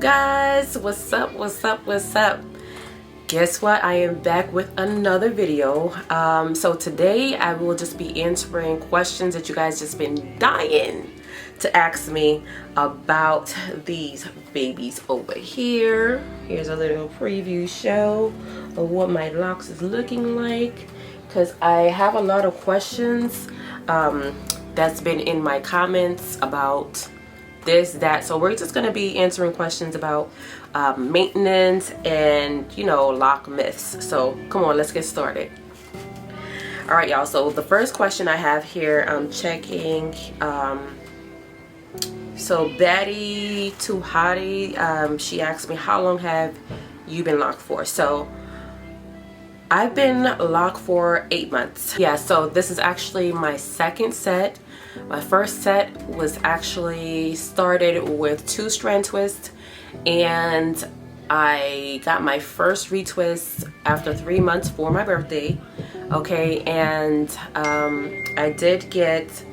guys? What's up? What's up? Guess what? I am back with another video. So today I will just be answering questions that you guys just been dying to ask me about these babies over here. Here's a little preview show of what my locks is looking like, because I have a lot of questions that's been in my comments about this, that. So we're just going to be answering questions about maintenance and, you know, lock myths. So come on, let's get started. All right, y'all. So the first question I have here, I'm checking. So Betty Tuhati, she asked me, how long have you been locked for? So I've been locked for 8 months. Yeah, so this is actually my second set. My first set was actually started with 2-strand twist, and I got my first retwist after 3 months for my birthday. Okay, and I did get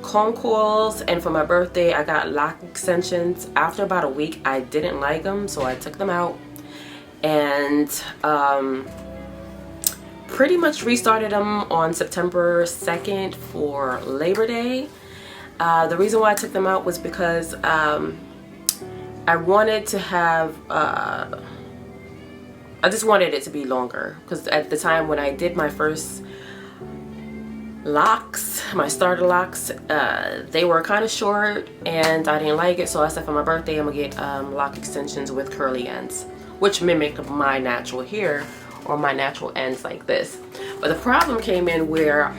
comb coils, and for my birthday I got lock extensions. After about a week I didn't like them, so I took them out and pretty much restarted them on September 2nd for Labor Day. The reason why I took them out was because I wanted to have I just wanted it to be longer, because at the time when I did my first locks, my starter locks, they were kind of short and I didn't like it, so I said for my birthday I'm gonna get lock extensions with curly ends, which mimic my natural hair or my natural ends like this. But the problem came in where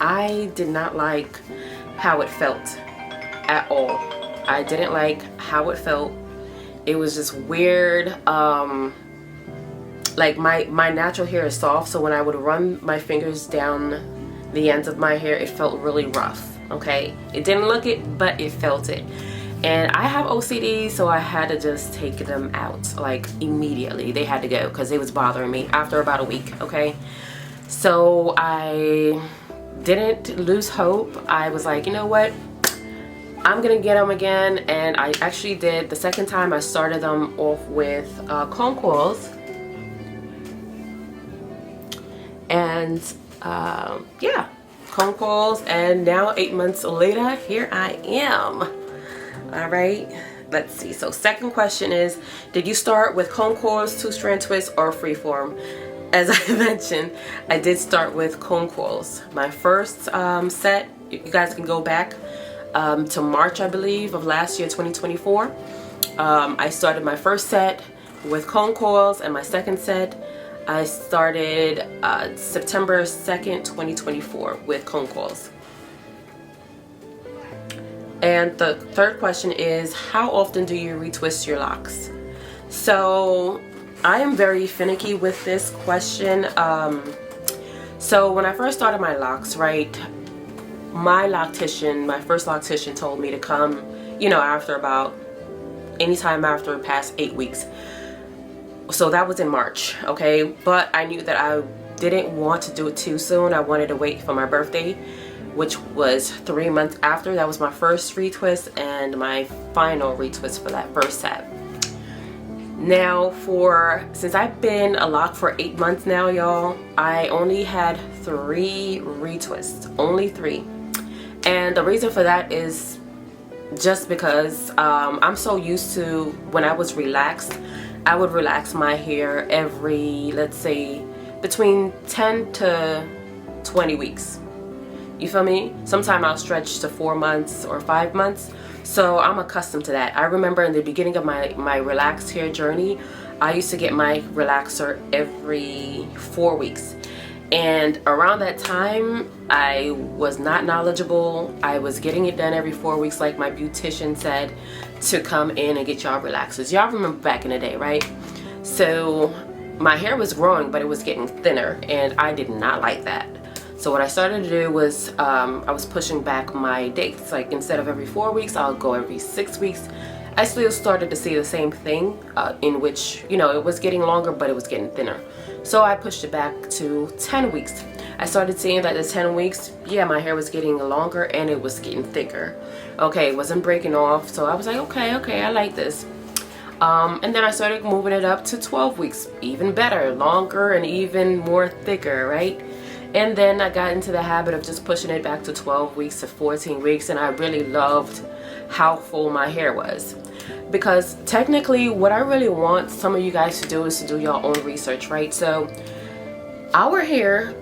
I did not like how it felt at all. I didn't like how it felt. It was just weird. Like my natural hair is soft, so when I would run my fingers down the ends of my hair, it felt really rough. Okay, it didn't look it, but it felt it. And I have OCD, so I had to just take them out like immediately. They had to go because it was bothering me after about a week. Okay, so I didn't lose hope. I was like, you know what, I'm gonna get them again, and I actually did. The second time I started them off with comb coils, and yeah, comb coils, and now 8 months later, here I am. All right, let's see. So second question is, did you start with comb coils, 2-strand twist, or freeform? As I mentioned, I did start with comb coils. My first set, you guys can go back to March, I believe, of last year, 2024. I started my first set with comb coils, and my second set I started September 2nd, 2024 with comb coils. And the third question is, how often do you retwist your locks? So I am very finicky with this question. So when I first started my locks, right, my first loctician told me to come, you know, after about anytime after past 8 weeks. So that was in March, okay? But I knew that I didn't want to do it too soon. I wanted to wait for my birthday, which was 3 months after. That was my first retwist and my final retwist for that first set. Now since I've been a lock for 8 months now, y'all, I only had 3 retwists, only 3. And the reason for that is just because I'm so used to, when I was relaxed, I would relax my hair every, let's say, between 10 to 20 weeks. You feel me? Sometimes I'll stretch to 4 months or 5 months. So I'm accustomed to that. I remember in the beginning of my relaxed hair journey, I used to get my relaxer every 4 weeks. And around that time, I was not knowledgeable. I was getting it done every 4 weeks, like my beautician said, to come in and get y'all relaxers. Y'all remember back in the day, right? So my hair was growing, but it was getting thinner, and I did not like that. So what I started to do was I was pushing back my dates. Like, instead of every 4 weeks, I'll go every 6 weeks. I still started to see the same thing in which, you know, it was getting longer, but it was getting thinner. So I pushed it back to 10 weeks. I started seeing that the 10 weeks, yeah, my hair was getting longer and it was getting thicker. Okay, it wasn't breaking off, so I was like, okay, I like this. And then I started moving it up to 12 weeks, even better, longer and even more thicker, right? And then I got into the habit of just pushing it back to 12 weeks to 14 weeks, and I really loved how full my hair was. Because technically what I really want some of you guys to do is to do your own research, right? So our hair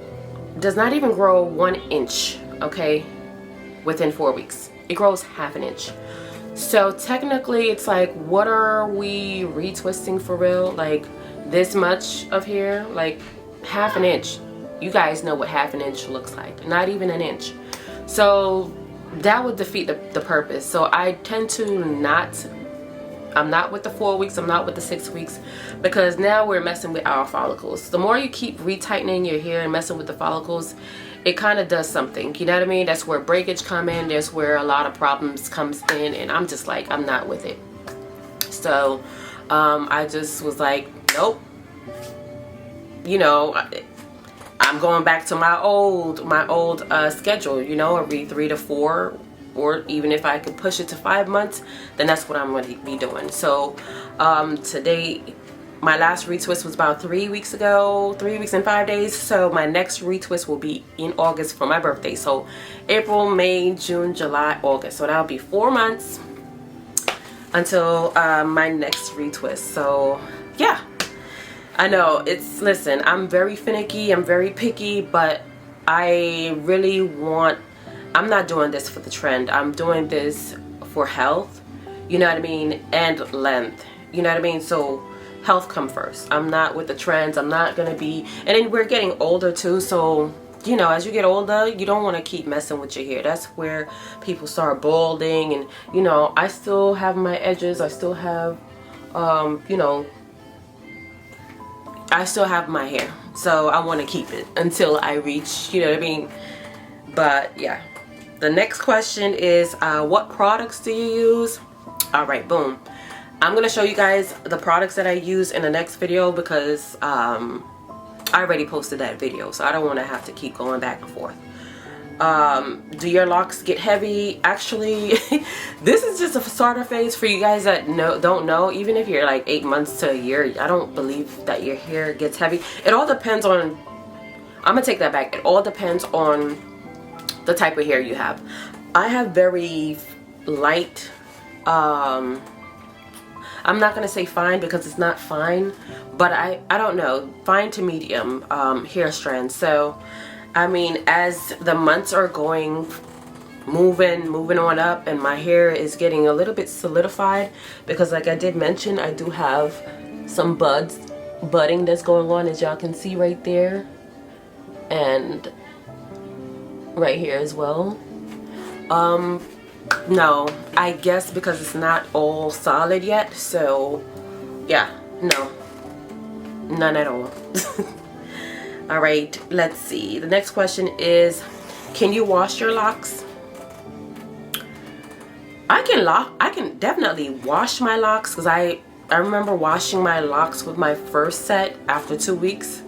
does not even grow 1 inch, okay, within 4 weeks. It grows ½ inch. So technically it's like, what are we retwisting for real? Like this much of hair, like ½ inch. You guys know what ½ inch looks like, not even 1 inch. So that would defeat the purpose. So I tend to not, I'm not with the 4 weeks, I'm not with the 6 weeks, because now we're messing with our follicles. The more you keep retightening your hair and messing with the follicles, it kind of does something, you know what I mean? That's where breakage come in, that's where a lot of problems comes in, and I'm just like, I'm not with it. So I just was like, nope, you know, I'm going back to my old schedule, you know, every 3 to 4, or even if I could push it to 5 months, then that's what I'm going to be doing. So today, my last retwist was about 3 weeks ago, 3 weeks and 5 days. So my next retwist will be in August for my birthday. So April, May, June, July, August. So that'll be 4 months until my next retwist. So yeah, I know it's, listen, I'm very finicky, I'm very picky, but I really want, I'm not doing this for the trend. I'm doing this for health, you know what I mean, and length, you know what I mean. So health come first. I'm not with the trends. I'm not gonna be, and then we're getting older too, so you know, as you get older, you don't want to keep messing with your hair. That's where people start balding, and you know, I still have my edges, I still have you know, I still have my hair, so I want to keep it until I reach, you know what I mean. But yeah, the next question is what products do you use? All right, boom. I'm going to show you guys the products that I use in the next video, because I already posted that video, so I don't want to have to keep going back and forth. Do your locks get heavy? Actually, this is just a starter phase for you guys that don't know. Even if you're like 8 months to a year, I don't believe that your hair gets heavy. It all depends on, I'm gonna take that back. It all depends on the type of hair you have. I have very light, I'm not gonna say fine because it's not fine, but I don't know, fine to medium hair strands. So I mean, as the months are going, moving on up, and my hair is getting a little bit solidified, because like I did mention, I do have some budding that's going on, as y'all can see right there, and right here as well. No, I guess because it's not all solid yet, so yeah, no, none at all. All right, let's see. The next question is, can you wash your locks? I can definitely wash my locks, because I remember washing my locks with my first set after 2 weeks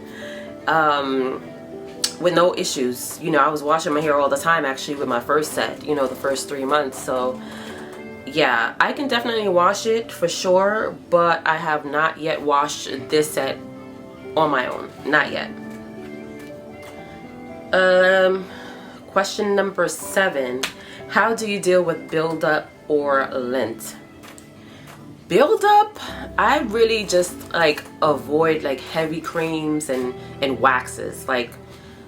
with no issues. You know, I was washing my hair all the time actually with my first set, you know, the first 3 months. So yeah, I can definitely wash it for sure, but I have not yet washed this set on my own, not yet. Question number 7, how do you deal with buildup or lint? Buildup, I really just like avoid like heavy creams and waxes. Like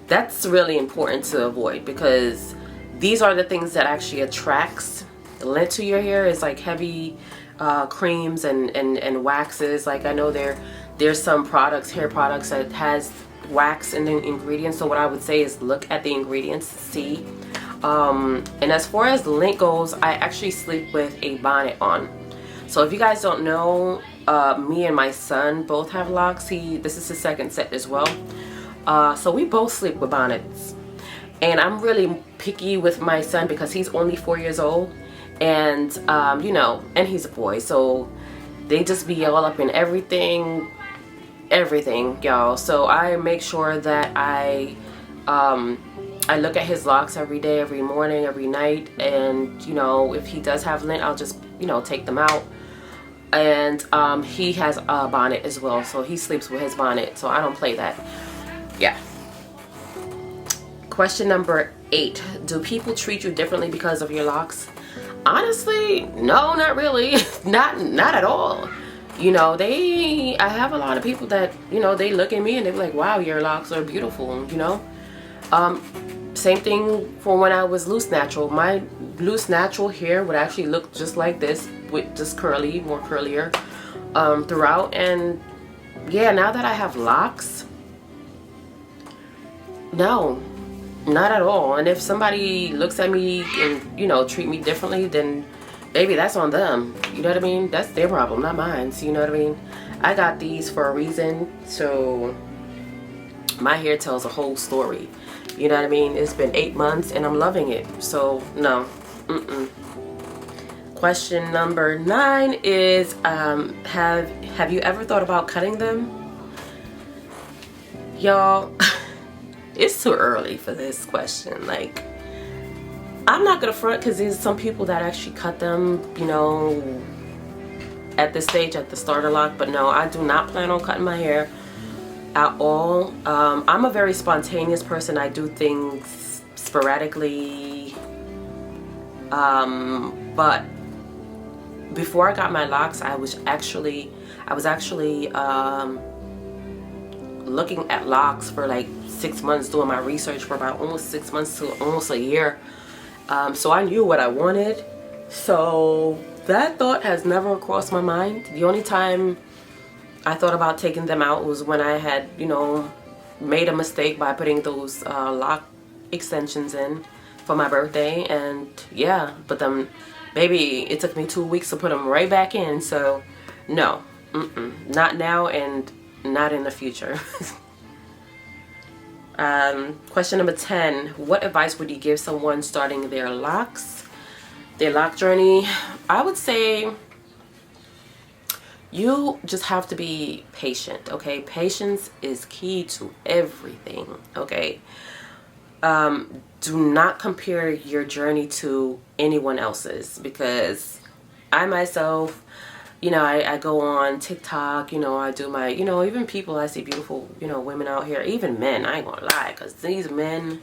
that's really important to avoid, because these are the things that actually attracts lint to your hair, is like heavy creams and waxes. Like I know there's some products, hair products, that has wax in the ingredients. So what I would say is look at the ingredients, see. And as far as lint goes, I actually sleep with a bonnet on. So if you guys don't know, me and my son both have locks. This is his second set as well. So we both sleep with bonnets. And I'm really picky with my son because he's only 4 years old, and you know, and he's a boy, so they just be all up in everything, y'all. So I make sure that I I look at his locks every day, every morning, every night, and you know, if he does have lint, I'll just, you know, take them out. And he has a bonnet as well, so he sleeps with his bonnet, so I don't play that. Yeah. Question number 8. Do people treat you differently because of your locks? Honestly, no, not really. not at all. You know, I have a lot of people that, you know, they look at me and they're like, wow, your locks are beautiful, you know. Same thing for when I was loose natural. My loose natural hair would actually look just like this, with just curly, more curlier throughout. And yeah, now that I have locks, no, not at all. And if somebody looks at me and, you know, treat me differently, then maybe that's on them. You know what I mean? That's their problem, not mine. So you know what I mean? I got these for a reason, so my hair tells a whole story. You know what I mean? It's been 8 months and I'm loving it. So no. Question number 9 is have you ever thought about cutting them? Y'all, it's too early for this question. Like, I'm not gonna front, because there's some people that actually cut them, you know, at this stage, at the starter lock. But no, I do not plan on cutting my hair at all. I'm a very spontaneous person. I do things sporadically. But before I got my locks, I was actually looking at locks for like 6 months, doing my research for about almost 6 months to almost a year. So I knew what I wanted. So that thought has never crossed my mind. The only time I thought about taking them out was when I had, you know, made a mistake by putting those lock extensions in for my birthday. And yeah, but then baby, it took me 2 weeks to put them right back in. So no, not now and not in the future. Question number 10. What advice would you give someone starting their lock journey? I would say you just have to be patient, okay? Patience is key to everything, okay? Do not compare your journey to anyone else's, because I myself, you know, I go on TikTok, you know, I do my, you know, even people, I see beautiful, you know, women out here, even men, I ain't gonna lie, because these men,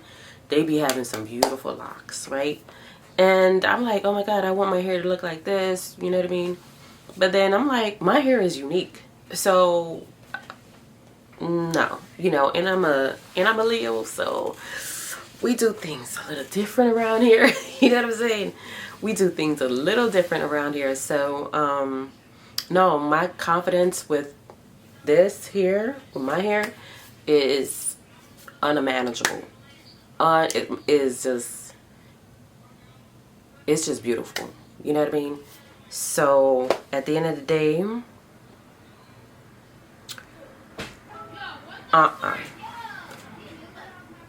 they be having some beautiful locks, right? And I'm like, oh my God, I want my hair to look like this, you know what I mean? But then I'm like, my hair is unique. So no, you know, and I'm a Leo, so we do things a little different around here. You know what I'm saying? We do things a little different around here. So no, my confidence with this here, with my hair, is unmanageable. It's just beautiful. You know what I mean? So at the end of the day,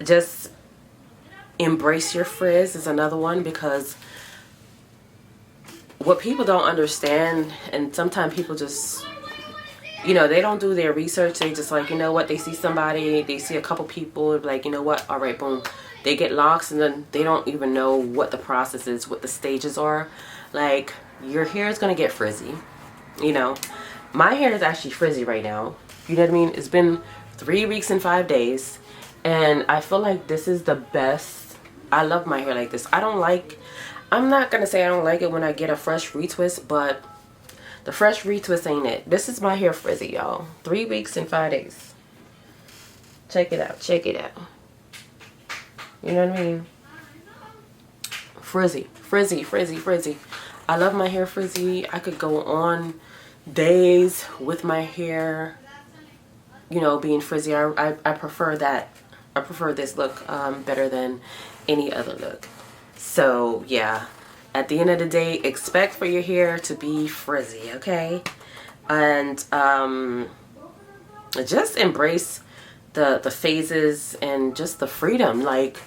just embrace your frizz is another one, because what people don't understand, and sometimes people just, you know, they don't do their research. They just like, you know what, they see somebody, they see a couple people, like, you know what, all right, boom, they get locks, and then they don't even know what the process is, what the stages are. Like, your hair is gonna get frizzy, you know. My hair is actually frizzy right now, you know what I mean? It's been 3 weeks and 5 days, and I feel like this is the best. I love my hair like this. I'm not gonna say I don't like it when I get a fresh retwist, but the fresh retwist ain't it. This is my hair frizzy, y'all. 3 weeks and 5 days. Check it out, check it out. You know what I mean? Frizzy, frizzy, frizzy, frizzy. I love my hair frizzy. I could go on days with my hair, you know, being frizzy. I prefer that. I prefer this look better than any other look. So yeah, at the end of the day, expect for your hair to be frizzy, okay? And just embrace the phases and just the freedom. Like,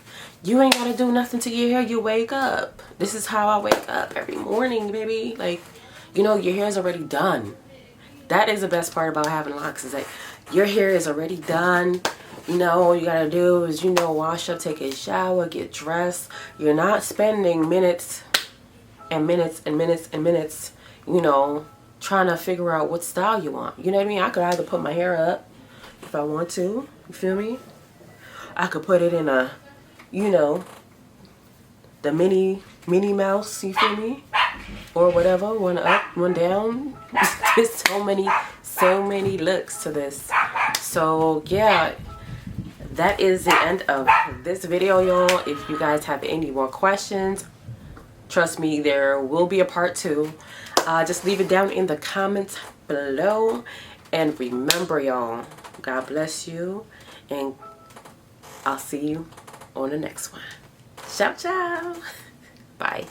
you ain't gotta do nothing to your hair. You wake up. This is how I wake up every morning, baby. Like, you know, your hair's already done. That is the best part about having locks, is that your hair is already done. all you gotta do is, wash up, take a shower, get dressed. You're not spending minutes and minutes and minutes and minutes, trying to figure out what style you want. You know what I mean? I could either put my hair up if I want to, you feel me? I could put it in a, the Minnie Mouse, you feel me? Or whatever, one up, one down. There's so many looks to this. So yeah, that is the end of this video, y'all. If you guys have any more questions, trust me, there will be a part 2. Just leave it down in the comments below. And remember, y'all, God bless you, and I'll see you on the next one. Ciao, ciao. Bye.